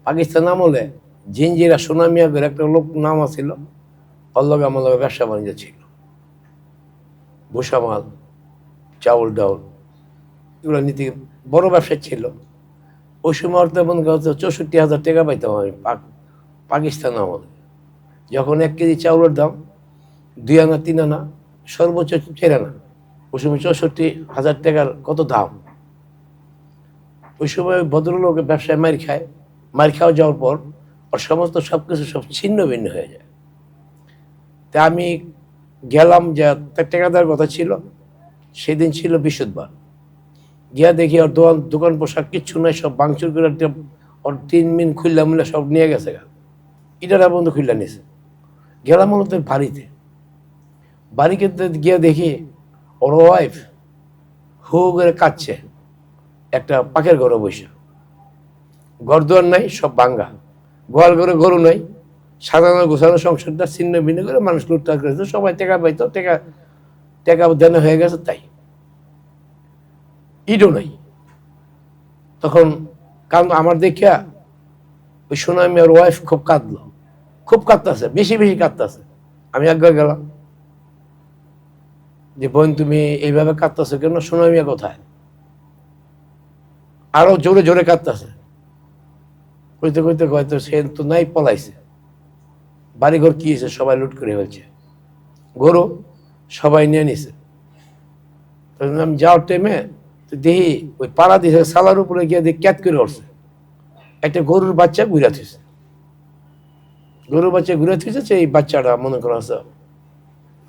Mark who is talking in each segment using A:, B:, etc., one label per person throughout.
A: পাকিস্তান আমলে জিঞ্জিরা সোনামিয়া করে একটা লোক নাম আছিল, অল্লগে আমার লগে ব্যবসা বাণিজ্য ছিল, ভুষামাল, চাউল ডাউল এগুলো নীতি বড় ব্যবসা ছিল। ওই সময় অর্থ মনে করতে 64,000 টাকা পাইতাম আমি পাকিস্তান আমলে, যখন 1 কেজি চাউলের দাম 2 আনা 3 আনা সর্বোচ্চ 4 আনা। ওই সময় 64,000 টাকার কত দাম। ওই সময় ভদ্রলোক ব্যবসায় মার খায়, মার খাওয়া যাওয়ার পর ওর সমস্ত সব কিছু সব ছিন্ন ভিন্ন হয়ে যায়। তা আমি গেলাম, যে টাকা দেওয়ার কথা ছিল, সেদিন ছিল বৃহস্পতিবার। গিয়া দেখি ওর দোকান পোশাক কিচ্ছু নাই, সব ভাঙচুর করে ওর 3 মিন খুললা মুল্লা সব নিয়ে গেছে। ইটারা বন্ধু খুললা নিয়েছে। গেলাম মূলত বাড়িতে গিয়া দেখি ওর ওয়াইফ হু করে কাঁদছে একটা পাখের ঘরে বসে। ঘর দুয়ার নাই, সব ভাঙ্গা, গোয়াল ঘরে গরু নাই, সাজানো গোছানো সংসারটা ছিন্ন ভিন্ন করে মানুষ লুটপাট করেছে, সবাই টাকা পাইতো, টাকা দেনা হয়ে গেছে। তাই ইটও নাই। তখন আমার দেখিয়া ওই সোনামি ওর ওয়াইফ খুব কাঁদলো, খুব কাঁদতেছে, বেশি বেশি কাঁদতেছে। আমি একবার গেলাম যে বোন তুমি এইভাবে কাঁদতেছো কেন, সোনামিয়া কোথায়? আরো জোরে জোরে কাঁদতেছে। কইতে কইতে হয়তো সে তো নাই, পলাইছে। বাড়িঘর কি হয়েছে, সবাই লুট করে ফেলছে, গরু সবাই নিয়ে নিছে। আমি যাওয়ার টাইমে দেখি ওই পাড়া দিছে সালার উপরে গিয়ে দেখি ক্যাত করে উঠছে একটা গরুর বাচ্চা ঘুরে থুইছে। গরুর বাচ্চা ঘুরে থুইছে, এই বাচ্চাটা মনে করা আছে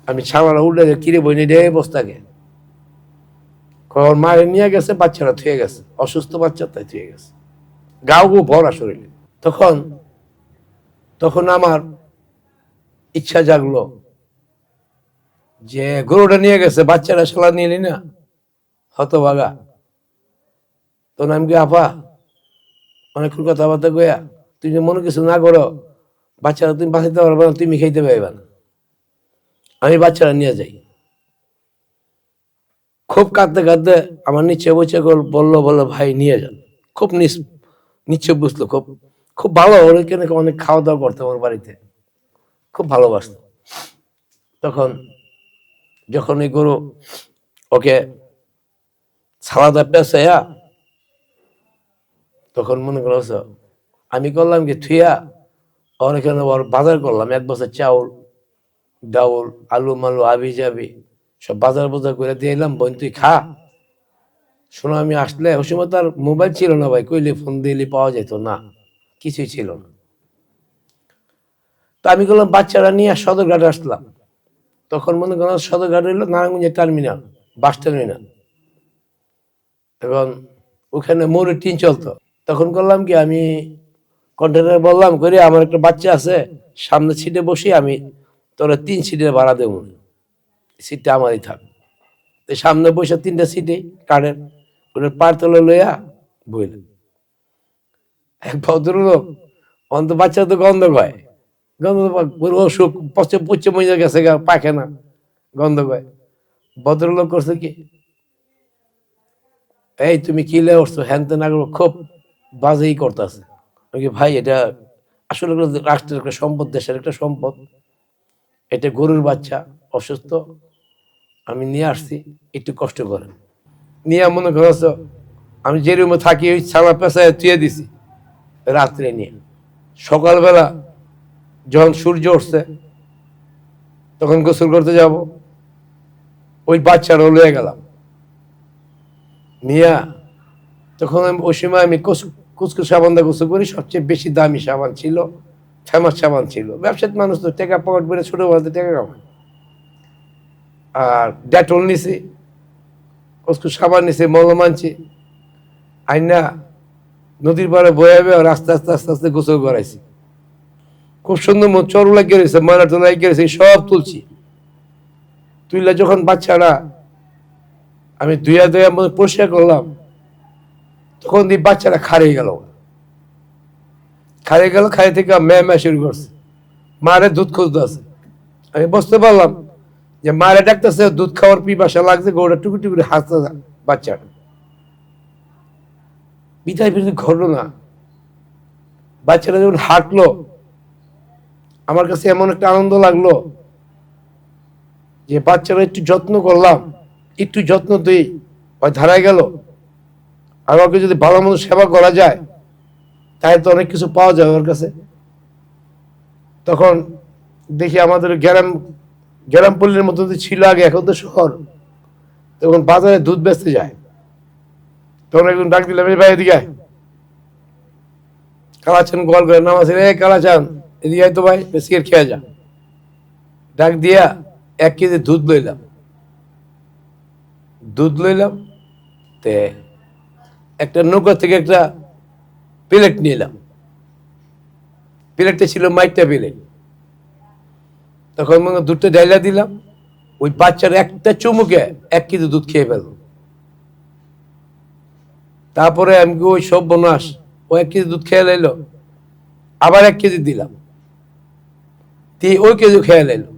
A: আমি ছাওয়ালা উল্টে কিরে বইনি রে বস্তাকে মারে নিয়ে গেছে, বাচ্চাটা থুয়ে গেছে, অসুস্থ বাচ্চা, তাই থুয়ে গেছে, গাও গো ভরা শরীরে। তখন আমার ইচ্ছা জাগলো যে গরুটা নিয়ে গেছে, বাচ্চাটা শালা নিয়ে নি না, হতভাগা। তো আমি কি আপা অনেকক্ষণ কথাবার্তা গয়া, তুমি মনে কিছু না করো, বাচ্চারা তুমি বাঁচাইতে পারবে না, তুমি খাইতে পারবে না, আমি বাচ্চারা নিয়ে যাই। খুব কাঁদতে কাঁদতে আমার নিচে বসে বললো ভাই নিয়ে যান। খুব নিচ্ছে বুঝলো, খুব খুব ভালো, ওর এখানে অনেক খাওয়া দাওয়া করতো আমার বাড়িতে, খুব ভালোবাসতো। তখন যখন এই গরু ওকে সালাদা পেঁচাইয়া, তখন মনে করো আমি করলাম কি থুইয়া ওর এখানে ওর বাজার করলাম, 1 বছর চাউল ডাউল আলু মালু আবি যাবি সব বাজার করে দিয়ে এলাম, বোন তুই খা। শোনো আমি আসলে ওই সময় তার মোবাইল ছিল না ভাই, কইলে ফোন দিলে পাওয়া যেত না, কিছুই ছিল না। তো আমি বললাম বাচ্চারা নিয়ে সদরঘাটে আসলাম। তখন মনে করেন সদরঘাট হইলো নারায়ণগঞ্জের টার্মিনাল, বাস টার্মিনাল। এখন ওখানে মোড়ে টিন চলতো। তখন করলাম কি আমি কন্ট্রাক্টর বললাম করে আমার একটা বাচ্চা আছে, সামনে সিটে বসি, আমি তোরা 3 সিটের ভাড়া দেবো, সিটটা আমারই থাক। সামনে বসে 3টা সিটে কাঠের ওটার পার তলে লইয়া বইলেন। এক ভদ্রলোক অন্ত বাচ্চা তো গন্ধ পায়, অসুখ পচে মজা গেছে পায়খানা, গন্ধ পায়। ভদ্রলোক করছে কি, এই তুমি কি লে উঠছো হ্যান তেন, খুব বাজেই করতেছে। ভাই এটা আসলে রাষ্ট্রের একটা সম্পদ, দেশের একটা সম্পদ, এটা গরুর বাচ্চা অসুস্থ, আমি নিয়ে আসছি, একটু কষ্ট করেন। নিয়ে মনে করছ আমি যে রুমে থাকি ওই ছালা পেঁচায় তুয়ে দিছি রাত্রে নিয়ে। সকালবেলা যখন সূর্য উঠছে তখন গোসল করতে যাব, ওই বাচ্চারও লয়ে গেলাম নিয়া। তখন ওই সময় আমি কুচকুচ সাবান দিয়ে গোসল করি, সবচেয়ে বেশি দামি সাবান ছিল, ফেমাস সাবান ছিল। ব্যবসায়ী মানুষ তো টাকা পকেট বেড়ে ছোট বলতে টাকা কামায়। আর ডেটল নিছি, কুচকুচ সাবান নিছি, মলম আনছি, আইনা নদীর পাড়ে বয়াবে আর আস্তে আস্তে আস্তে আস্তে গোসল করাইছি। খুব সুন্দর চরু লাগিয়ে রয়েছে, ময়লা টলা লাগিয়ে রয়েছে, সব তুলছি। তুইলা যখন বাচ্চারা আমি দুয়া পরিষ্কার করলাম, তখন দিয়ে বাচ্চারা খারিয়ে গেল, খাড়ি থেকে ম্যা শুরু করছে, মারে দুধ খুঁজতে আছে। আমি বুঝতে পারলাম যে মারে ডাকতেছে, দুধ খাওয়ার পিপাসা লাগছে, গরুটা টুকু টুকু হাসতে বাচ্চাটা। বিদায় ঘটনা বাচ্চারা যখন হাঁটলো আমার কাছে এমন একটা আনন্দ লাগলো যে বাচ্চারা একটু যত্ন করলাম, একটু যত্ন দিই, ওই ধারায় গেল। আর ওকে যদি ভালো মতো সেবা করা যায় তাহলে তো অনেক কিছু পাওয়া যায় ওর কাছে। তখন দেখি আমাদের গ্রাম পল্লীর মতো ছিল আগে, এখন তো শহর। তখন বাজারে দুধ বেচতে যায়, তখন একজন ডাক দিলাম, এই ভাই এদিকে আয়। কালাচান গোয়াল করে নাম আছে, এই কালাচান এদিকে আয় তো ভাই, বিস্কিট খেয়ে যা। ডাক দিয়া 1 কেজি দুধ লইলাম তে একটা নৌকা থেকে একটা প্লেট নিলাম। প্লেটটা ছিল মাইটটা প্লেট। তখন দুধটা ঢাইলা দিলাম, ওই বাচ্চার একটা চুমুকে 1 কেজি দুধ খেয়ে ফেলল। তারপরে আমি ওই সব বনাস, ও 1 কেজি দুধ খেয়ে লাইলো, আবার 1 কেজি দিলাম, ওই কেজি খেয়ে লাইলো।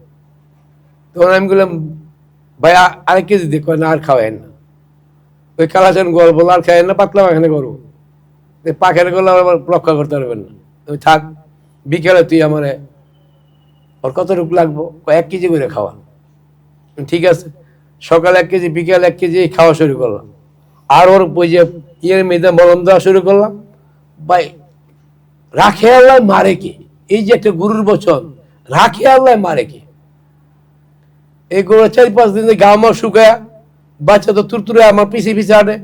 A: তখন আমি বললাম, ভাই আরেক কেজি দিয়ে, কয় না আর খাওয়াই না। ওই কালাচান গোয়াল বলো আর খাওয়াই না, পাতলা পাখানে করবো, পাখানে করলে আবার রক্ষা করতে পারবেন না, তুমি থাক, বিকেলে তুই আমারে ওর কতটুকু লাগবো, 1 কেজি করে খাওয়া। ঠিক আছে, সকালে 1 কেজি, বিকেলে 1 কেজি খাওয়া শুরু করলাম। আর ওর ওই যে ইয়ের মেয়েদের মলম দেওয়া শুরু করলাম। ভাই রাখে আল্লাহ মারে কে, এই যে একটা গুরুর বচন, রাখে আল্লাহ মারে কে। এই গরু 4-5 দিন গা আমার শুকায়া, বাচ্চা তো তুরতুরে আমার পিছিয়ে পিছিয়ে আনে,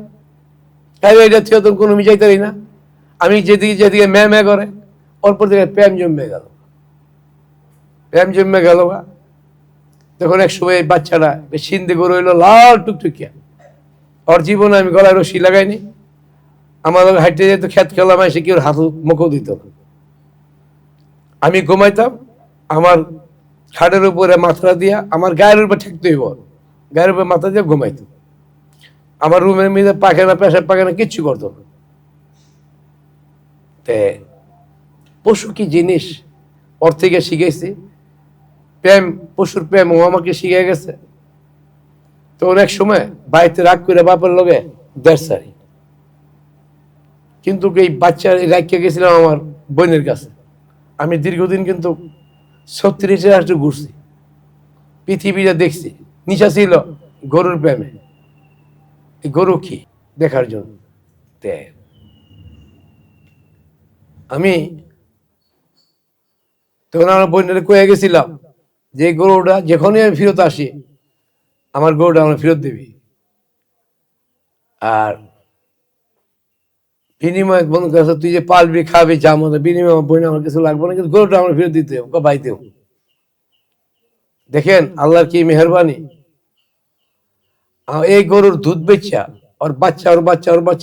A: এটা থেকে তো কোনো মিজাইতারি না। আমি যেদিকে ম্যা করে, অল্প দিকে প্রেম জমে গেল। তখন এক সময় বাচ্চারা সিন্ধে গরু হইলো লাল টুকটুকিয়া, ওর জীবনে আমি গলায় রশি লাগাইনি। আমার হাইটে যেত, খেত খেলাম, এসে কেউ হাত মুখও দিত না। আমি ঘুমাইতাম, আমার খাটের উপরে মাথা দিয়া, আমার গায়ের উপরে ঠেকতে হইব, গায়ের উপরে মাথা দিয়ে ঘুমাইতো। আমার রুমের মধ্যে পাখানা, পেশাব পাখানা কিচ্ছু করতো না। তে পশু কি জিনিস ওর থেকে শিখেছি, প্রেম, পশুর প্রেম ও আমাকে শিখে গেছে। তো অনেক সময় বাড়িতে রাগ করে বাপের লগে দেড়, কিন্তু এই বাচ্চার রাখিয়ে গেছিলাম আমার বোনের কাছে। আমি দীর্ঘদিন কিন্তু 36 রাষ্ট্র ঘুরছি, পৃথিবীটা দেখছি। নিশা ছিল গরুর প্রেমে, গরু কি দেখার জন্য। আমি তখন আমার বোনের কয়ে গেছিলাম যে গরুটা যখনই আমি ফেরত আসি, আমার গরুটা আমার ফেরত দিবি। আর বিনিময় বন্ধু কাছে তুই যে পালবি খাবি যা মতো, বিনিময় আমার বোন আমার কিছু লাগবে না, কিন্তু গরুটা আমার ফেরত দিতে হবে, বাইতেও। দেখেন আল্লাহর কি মেহরবানি, এই গরুর দুধ বেচা ওর বাচ্চা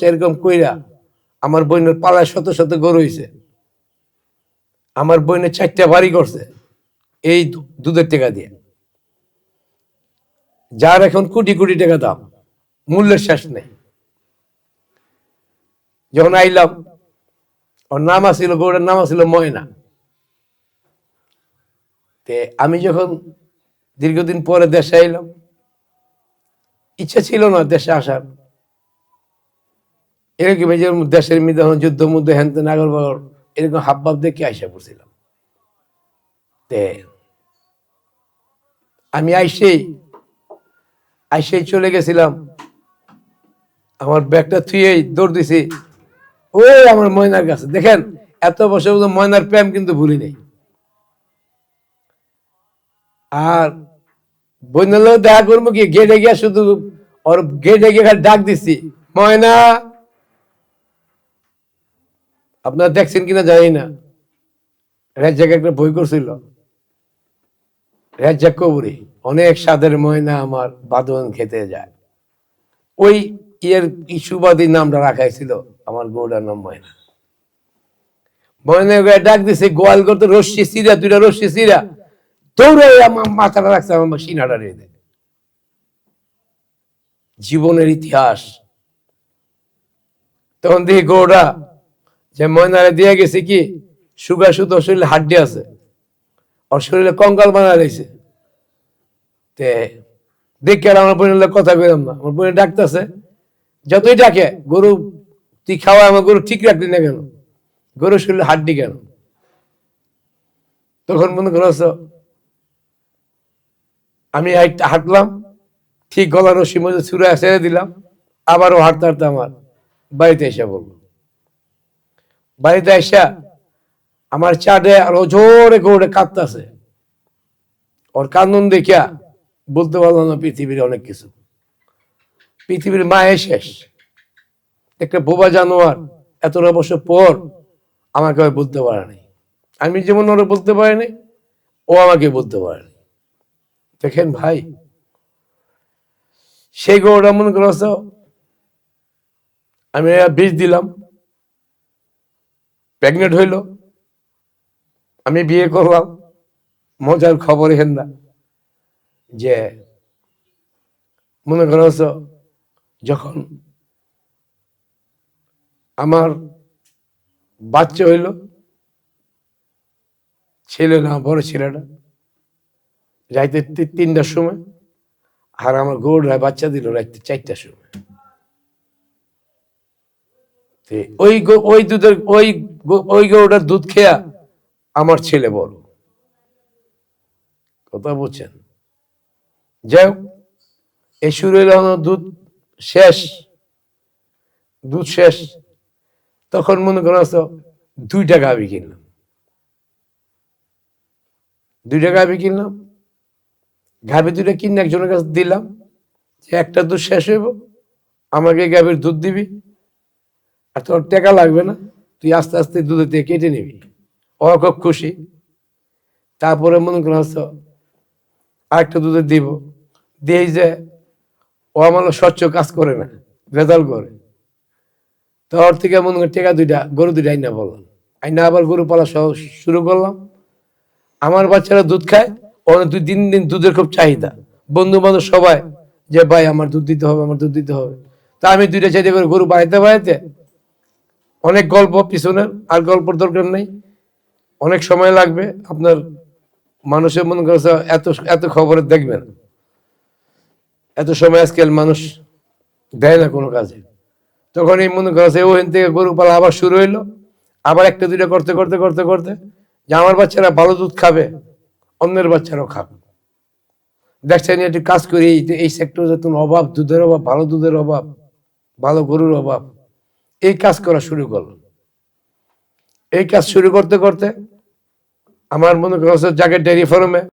A: এরকম কইরা আমার বোনের পালায় শত গরু হয়েছে। আমার বোনের 4টা বাড়ি করছে এই দুধের টাকা দিয়ে, যার এখন কোটি কোটি টাকা দাম, মূল্যের শেষ নেই। যখন আইলাম, ওর নাম আছিল, গরুটার নাম আছিল ময়না। আমি যখন দীর্ঘদিন পরে দেশে আইলাম, ইচ্ছা ছিল না দেশে আসার, এরকম এই যে দেশের মধ্যে যুদ্ধ মধ্যে হ্যানতে নাগর বাগর এরকম হাবভাব দেখে আইসা পড়ছিলাম। আমি আইসেই চলে গেছিলাম, আমার ব্যাগটা থুয়েই দৌড় দিছি ওই আমার ময়নার কাছে। দেখেন এত বছর ময়নার প্রেম কিন্তু ভুলি নেই। আর বন্যার লোক দেখা করবো কি, গেটে গিয়া শুধু ওর গেটে গিয়ে ডাক দিছি, ময়না। আপনারা দেখছেন কিনা জানি না, রেজ্জাক একটা বই করছিল, রেজ্জাক কবুরি, অনেক স্বাদের ময়না আমার বাদন খেতে যায়। ওই সুবাদী নামটা রাখাইছিল আমার গৌড়ার নাম ময়না। ময়না ডাক দিছে, গোয়াল করতে রশ্মি সিরা, 2টা রশ্মি সিরা দৌড়ে আমার মাথাটা রাখছে আমার সিনাটা রেখে। জীবনের ইতিহাস। তখন দেখি গৌড়া যে ময়নারে দিয়ে গেছে কি সুগা সুতো, শরীরে হাড্ডি আছে, ওর শরীরে কঙ্কাল বানা রয়েছে। দেখে আর আমার বোনের কথা কইলাম না, আমার বোনের ডাকতেছে, যতই ডাকে, গরু তুই খাওয়া, আমার গরু ঠিক রাখলি না কেন, গরুর শরীরে হাড্ডি কেন? তখন মনে করছ আমি একটা হাঁটলাম, ঠিক গলার রশি মধ্যে ছুড়ে ছেড়ে দিলাম, আবারও হাঁটতে হাঁটতে আমার বাড়িতে এসে বললো। বাড়িতে এসা আমার চাটে আরো জোরে গরুটা কাঁদতেছে। ওর কান্দন দেখিয়া বলতে পারলাম না পৃথিবীর অনেক কিছু। পৃথিবীর মায়ে শেষ, একটা বোবা জানোয়ার এতটা বছর পর আমাকে বলতে পারে নাই। আমি যেমন ওরা বলতে পারিনি, ও আমাকে বলতে পারেনি। দেখেন ভাই, সেই গরুটা মনে করছ আমি বীজ দিলাম, প্রেগনেন্ট হইল, আমি বিয়ে করলাম। মজার খবর এখান না যে মনে করছ যখন আমার বাচ্চা হইল, ছেলে না বড় ছেলেটা, রাইতে 3টার সময়, আর আমার গরুরা বাচ্চা দিল রাইতে 4টার সময়। ওই দুধের ওই গরুটার দুধ খেয়া আমার ছেলে বড়। কথা বলছেন? যাই হোক, এই শুরু হইল দুধ শেষ, দুধ শেষ। তখন মনে করো 2টা গাভী কিনলাম, 2টা গাভী কিনলাম। গাভী 2টা কিনে একজনের কাছে দিলাম যে একটা দুধ শেষ হইব, আমাকে গাভীর দুধ দিবি, আর তোর টাকা লাগবে না, তুই আস্তে আস্তে দুধের থেকে কেটে নিবি। ও খুব খুশি। তারপরে মনে করো আরেকটা দুধের দিব, দিয়ে যে ও আমার স্বচ্ছ কাজ করে না, ভেজাল করে। তোর থেকে মনে করি টাকা 2টা গরু 2টা আইনা বললাম, আইনা আবার গরু পালা শুরু করলাম। আমার বাচ্চারা দুধ খায়, ওখানে দিন দিন দুধের খুব চাহিদা, বন্ধু বান্ধব সবাই যে ভাই আমার দুধ দিতে হবে, আমার দুধ দিতে হবে। তা আমি 2টা 4টা করে গরু বাড়াইতে অনেক গল্প পিছনের, আর গল্পের দরকার নেই, অনেক সময় লাগবে। আপনার মানুষের মনে করছে এত এত খবরে দেখবেন, এত সময় আজকাল মানুষ দেয় না কোনো কাজে। তখন এই মনে করছে ওখান থেকে গরু পালা আবার শুরু হইলো, আবার একটা 2টা করতে করতে করতে করতে যে আমার বাচ্চারা ভালো দুধ খাবে, অন্যের বাচ্চারাও খাবে। দেখছেন একটু কাজ করি এই সেক্টরে তুমি অভাব, দুধের অভাব, ভালো দুধের অভাব, ভালো গরুর অভাব। এই কাজ করা শুরু করলো। এই কাজ শুরু করতে করতে আমার মনে করছে জায়গায় ডেয়ারি ফার্মে